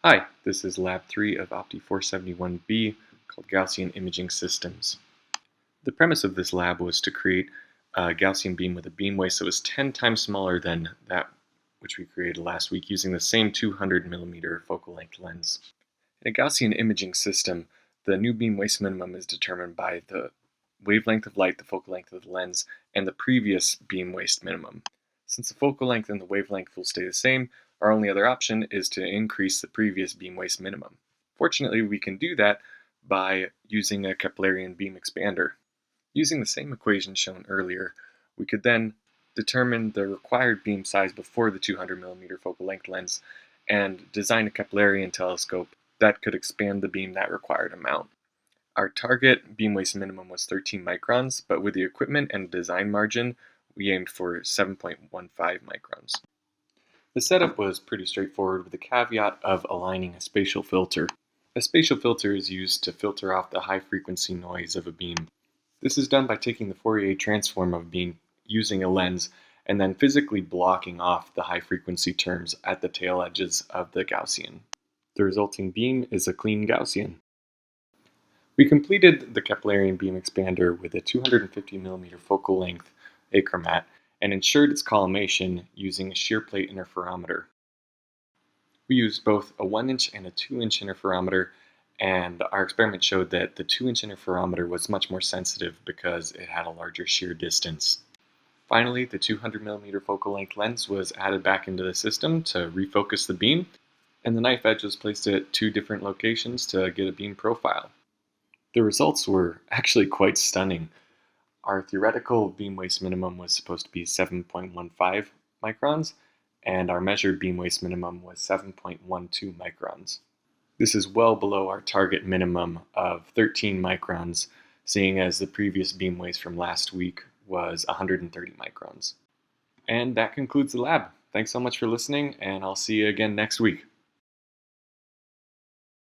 Hi, this is Lab 3 of Opti 471B called Gaussian Imaging Systems. The premise of this lab was to create a Gaussian beam with a beam waist that was 10 times smaller than that which we created last week using the same 200 millimeter focal length lens. In a Gaussian imaging system, the new beam waist minimum is determined by the wavelength of light, the focal length of the lens, and the previous beam waist minimum. Since the focal length and the wavelength will stay the same, our only other option is to increase the previous beam waist minimum. Fortunately, we can do that by using a Keplerian beam expander. Using the same equation shown earlier, we could then determine the required beam size before the 200 millimeter focal length lens and design a Keplerian telescope that could expand the beam that required amount. Our target beam waist minimum was 13 microns, but with the equipment and design margin, we aimed for 7.15 microns. The setup was pretty straightforward with the caveat of aligning a spatial filter. A spatial filter is used to filter off the high frequency noise of a beam. This is done by taking the Fourier transform of a beam using a lens and then physically blocking off the high frequency terms at the tail edges of the Gaussian. The resulting beam is a clean Gaussian. We completed the Keplerian beam expander with a 250 millimeter focal length achromat and ensured its collimation using a shear plate interferometer. We used both a 1-inch and a 2-inch interferometer, and our experiment showed that the 2-inch interferometer was much more sensitive because it had a larger shear distance. Finally, the 200 millimeter focal length lens was added back into the system to refocus the beam, and the knife edge was placed at 2 different locations to get a beam profile. The results were actually quite stunning. Our theoretical beam waist minimum was supposed to be 7.15 microns, and our measured beam waist minimum was 7.12 microns. This is well below our target minimum of 13 microns, seeing as the previous beam waist from last week was 130 microns. And that concludes the lab. Thanks so much for listening, and I'll see you again next week.